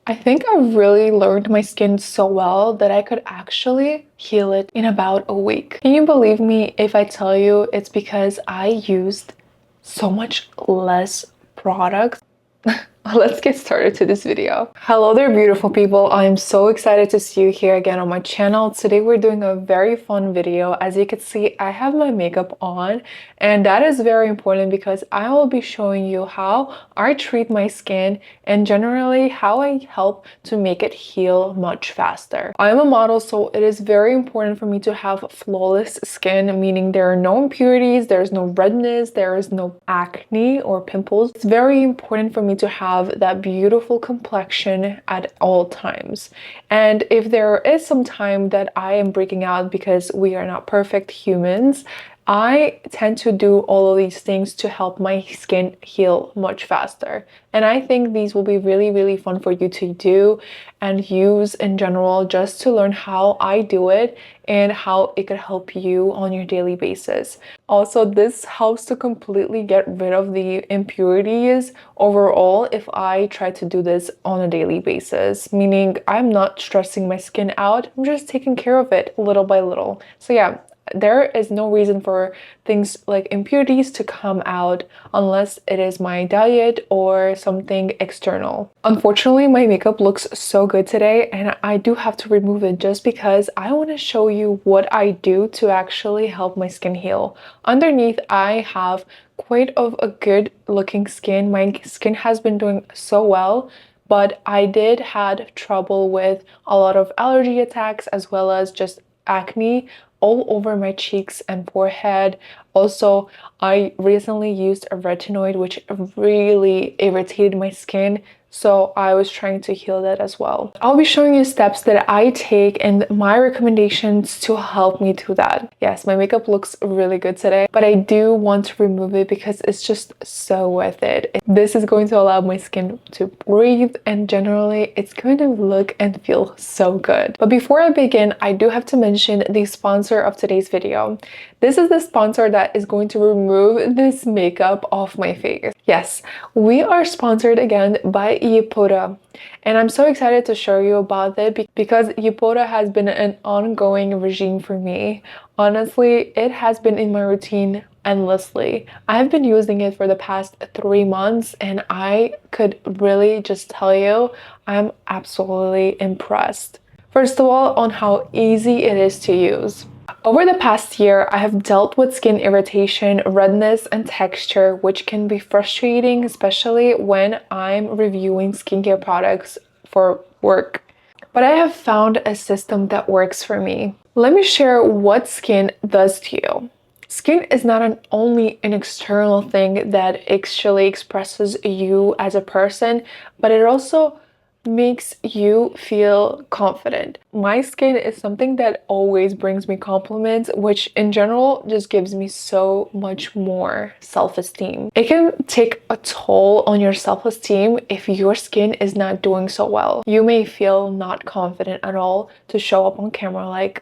I think I really learned my skin so well that I could actually heal it in about a week. Can you believe me if I tell you it's because I used so much less products? Let's get started to this video. Hello there, beautiful people. I'm so excited to see you here again on my channel. Today we're doing a very fun video. As you can see, I have my makeup on, and that is very important because I will be showing you how I treat my skin and generally how I help to make it heal much faster. I'm a model, so it is very important for me to have flawless skin, meaning there are no impurities, there's no redness, there is no acne or pimples. It's very important for me to have that beautiful complexion at all times. And if there is some time that I am breaking out because we are not perfect humans, I tend to do all of these things to help my skin heal much faster. And I think these will be really fun for you to do and use in general, just to learn how I do it and how it could help you on your daily basis. Also, this helps to completely get rid of the impurities overall if I try to do this on a daily basis, meaning I'm not stressing my skin out, I'm just taking care of it little by little. So yeah, there is no reason for things like impurities to come out unless it is my diet or something external. Unfortunately, my makeup looks so good today and I do have to remove it just because I want to show you what I do to actually help my skin heal. Underneath, I have quite of a good looking skin. My skin has been doing so well, but I did had trouble with a lot of allergy attacks as well as just acne all over my cheeks and forehead. Also, I recently used a retinoid which really irritated my skin, so I was trying to heal that as well. I'll be showing you steps that I take and my recommendations to help me do that. Yes, my makeup looks really good today, but I do want to remove it because it's just so worth it. This is going to allow my skin to breathe, and generally it's going to look and feel so good. But before I begin, I do have to mention the sponsor of today's video. This is the sponsor that is going to remove this makeup off my face. Yes, we are sponsored again by Yepoda, and I'm so excited to show you about it because Yepoda has been an ongoing regime for me. Honestly, it has been in my routine endlessly. I've been using it for the past 3 months and I could really just tell you I'm absolutely impressed. First of all, on how easy it is to use. Over the past year, I have dealt with skin irritation, redness, and texture, which can be frustrating, especially when I'm reviewing skincare products for work. But I have found a system that works for me. Let me share what skin does to you. Skin is not only an external thing that actually expresses you as a person, but it also makes you feel confident. My skin is something that always brings me compliments, which in general just gives me so much more self-esteem. It can take a toll on your self-esteem if your skin is not doing so well. You may feel not confident at all to show up on camera like,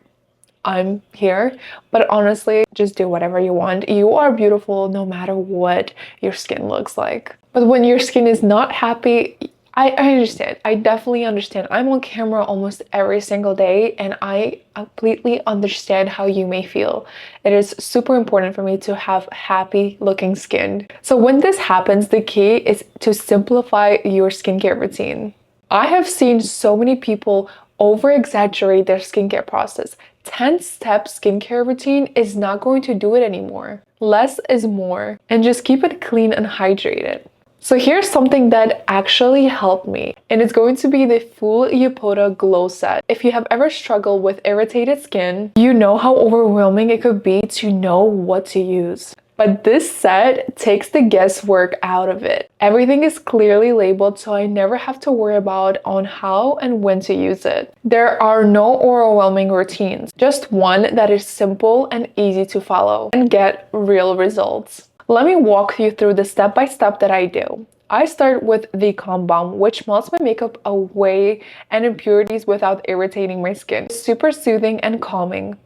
I'm here, but honestly, just do whatever you want. You are beautiful no matter what your skin looks like. But when your skin is not happy, I understand. I definitely understand. I'm on camera almost every single day and I completely understand how you may feel. It is super important for me to have happy looking skin. So when this happens, the key is to simplify your skincare routine. I have seen so many people over-exaggerate their skincare process. 10-step skincare routine is not going to do it anymore. Less is more, and just keep it clean and hydrated. So here's something that actually helped me, and it's going to be the full Yepoda glow set. If you have ever struggled with irritated skin, you know how overwhelming it could be to know what to use. But this set takes the guesswork out of it. Everything is clearly labeled, so I never have to worry about on how and when to use it. There are no overwhelming routines, just one that is simple and easy to follow and get real results. Let me walk you through the step-by-step that I do. I start with the Calm Balm, which melts my makeup away and impurities without irritating my skin. It's super soothing and calming,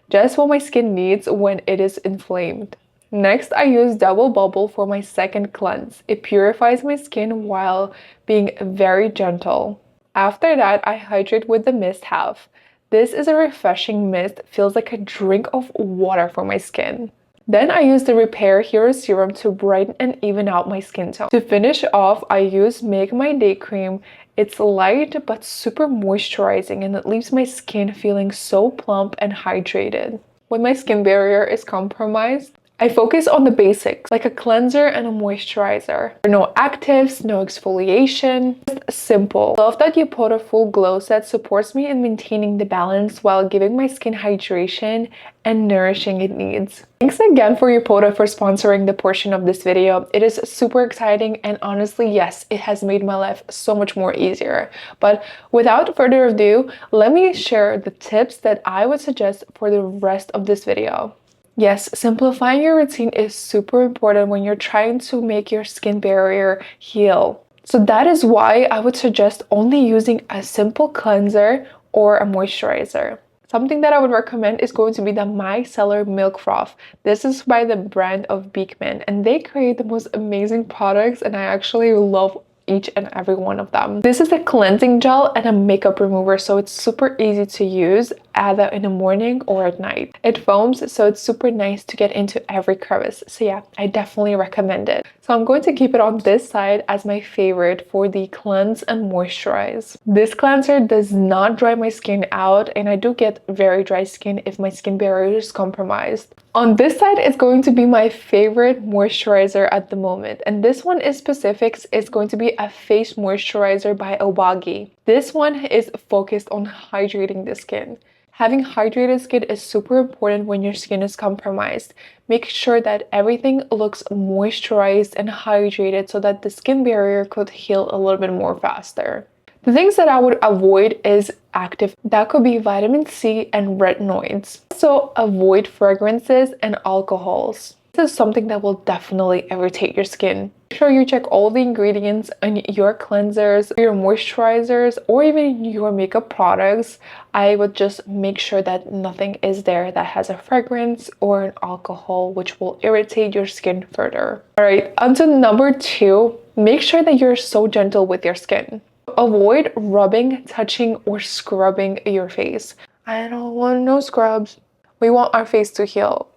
just what my skin needs when it is inflamed. Next, I use Double Bubble for my second cleanse. It purifies my skin while being very gentle. After that, I hydrate with the mist half. This is a refreshing mist, feels like a drink of water for my skin. Then I use the Repair Hero Serum to brighten and even out my skin tone. To finish off, I use Make My Day Cream. It's light but super moisturizing and it leaves my skin feeling so plump and hydrated. When my skin barrier is compromised, I focus on the basics, like a cleanser and a moisturizer. No actives, no exfoliation, just simple. Love that Yepoda Full Glow Set supports me in maintaining the balance while giving my skin hydration and nourishing it needs. Thanks again for Yepoda for sponsoring the portion of this video. It is super exciting and honestly, yes, it has made my life so much more easier. But without further ado, let me share the tips that I would suggest for the rest of this video. Yes, simplifying your routine is super important when you're trying to make your skin barrier heal. So that is why I would suggest only using a simple cleanser or a moisturizer. Something that I would recommend is going to be the Micellar Milk Froth. This is by the brand of Beekman and they create the most amazing products and I actually love each and every one of them. This is a cleansing gel and a makeup remover, so it's super easy to use either in the morning or at night. It foams, so it's super nice to get into every crevice. So yeah, I definitely recommend it. So I'm going to keep it on this side as my favorite for the cleanse and moisturize. This cleanser does not dry my skin out and I do get very dry skin if my skin barrier is compromised. On this side is going to be my favorite moisturizer at the moment, and this one is specific. It's going to be a face moisturizer by Obagi. This one is focused on hydrating the skin. Having hydrated skin is super important when your skin is compromised. Make sure that everything looks moisturized and hydrated so that the skin barrier could heal a little bit more faster. The things that I would avoid is active. That could be vitamin C and retinoids. So avoid fragrances and alcohols. This is something that will definitely irritate your skin. Make sure you check all the ingredients in your cleansers, your moisturizers, or even your makeup products. I would just make sure that nothing is there that has a fragrance or an alcohol which will irritate your skin further. Alright, on to number 2. Make sure that you're so gentle with your skin. Avoid rubbing, touching, or scrubbing your face. I don't want no scrubs. We want our face to heal.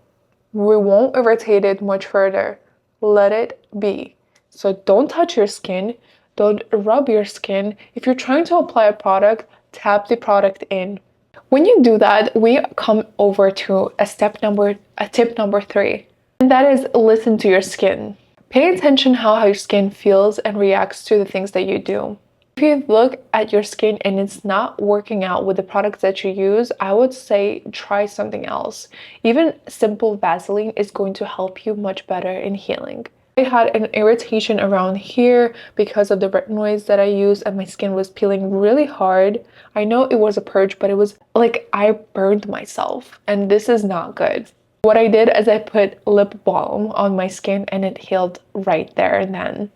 We won't irritate it much further. Let it be. So don't touch your skin. Don't rub your skin. If you're trying to apply a product, tap the product in. When you do that, we come over to tip number 3. And that is listen to your skin. Pay attention how your skin feels and reacts to the things that you do. If you look at your skin and it's not working out with the products that you use, I would say try something else. Even simple Vaseline is going to help you much better in healing. I had an irritation around here because of the retinoids that I used and my skin was peeling really hard. I know it was a purge, but it was like I burned myself and this is not good. What I did is I put lip balm on my skin and it healed right there and then.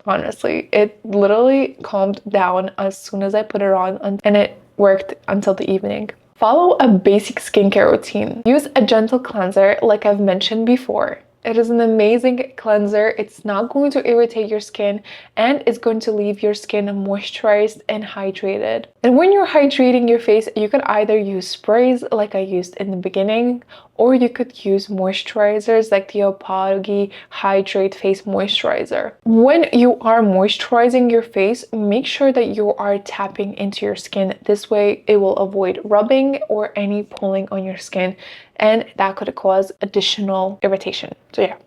Honestly, it literally calmed down as soon as I put it on and it worked until the evening. Follow a basic skincare routine. Use a gentle cleanser like I've mentioned before. It is an amazing cleanser. It's not going to irritate your skin and it's going to leave your skin moisturized and hydrated. And when you're hydrating your face, you could either use sprays like I used in the beginning, or you could use moisturizers like the Obagi Hydrate Face Moisturizer. When you are moisturizing your face, make sure that you are tapping into your skin. This way it will avoid rubbing or any pulling on your skin, and that could cause additional irritation. So yeah,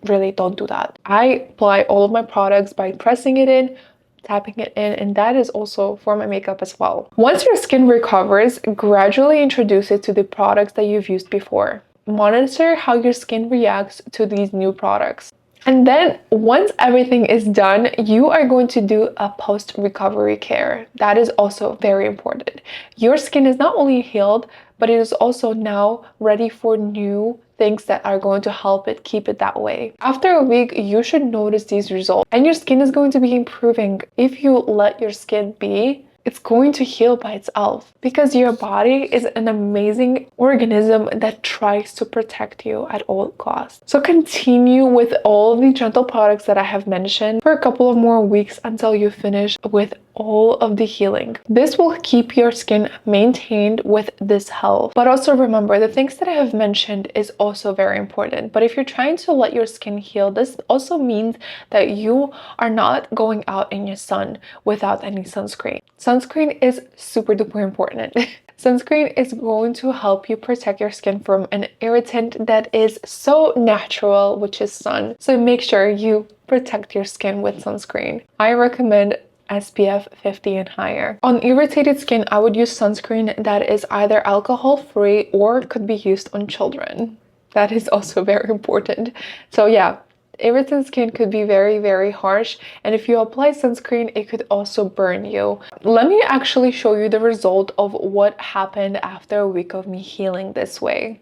really don't do that. I apply all of my products by pressing it in, tapping it in, and that is also for my makeup as well. Once your skin recovers, gradually introduce it to the products that you've used before. Monitor how your skin reacts to these new products. And then once everything is done, you are going to do a post-recovery care. That is also very important. Your skin is not only healed, but it is also now ready for new things that are going to help it keep it that way. After a week, you should notice these results and your skin is going to be improving. If you let your skin be, it's going to heal by itself because your body is an amazing organism that tries to protect you at all costs. So continue with all of the gentle products that I have mentioned for a couple of more weeks until you finish with all of the healing. This will keep your skin maintained with this health. But also remember, the things that I have mentioned is also very important. But if you're trying to let your skin heal, this also means that you are not going out in your sun without any sunscreen. Sunscreen is super duper important. Sunscreen is going to help you protect your skin from an irritant that is so natural, which is sun. So make sure you protect your skin with sunscreen. I recommend SPF 50 and higher. On irritated skin, I would use sunscreen that is either alcohol-free or could be used on children. That is also very important. So yeah, irritant skin could be very, very harsh, and if you apply sunscreen, it could also burn you. Let me actually show you the result of what happened after a week of me healing this way.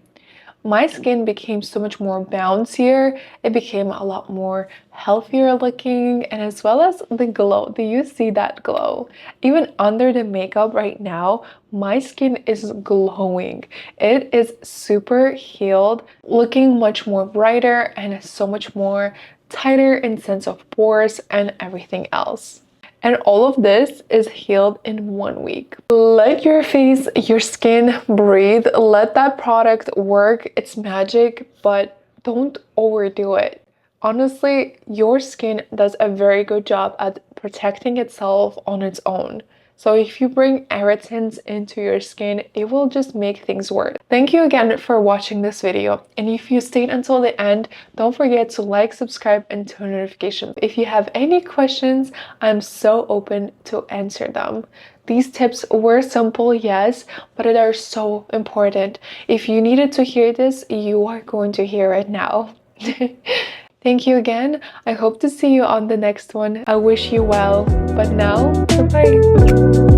My skin became so much more bouncier, it became a lot more healthier looking, and as well as the glow. Do you see that glow? Even under the makeup right now, my skin is glowing. It is super healed, looking much more brighter and so much more tighter in sense of pores and everything else. And all of this is healed in 1 week. Let your face, your skin breathe. Let that product work. It's magic, but don't overdo it. Honestly, your skin does a very good job at protecting itself on its own. So if you bring irritants into your skin, it will just make things worse. Thank you again for watching this video. And if you stayed until the end, don't forget to like, subscribe, and turn notifications. If you have any questions, I'm so open to answer them. These tips were simple, yes, but they are so important. If you needed to hear this, you are going to hear it now. Thank you again. I hope to see you on the next one. I wish you well. But now, bye-bye.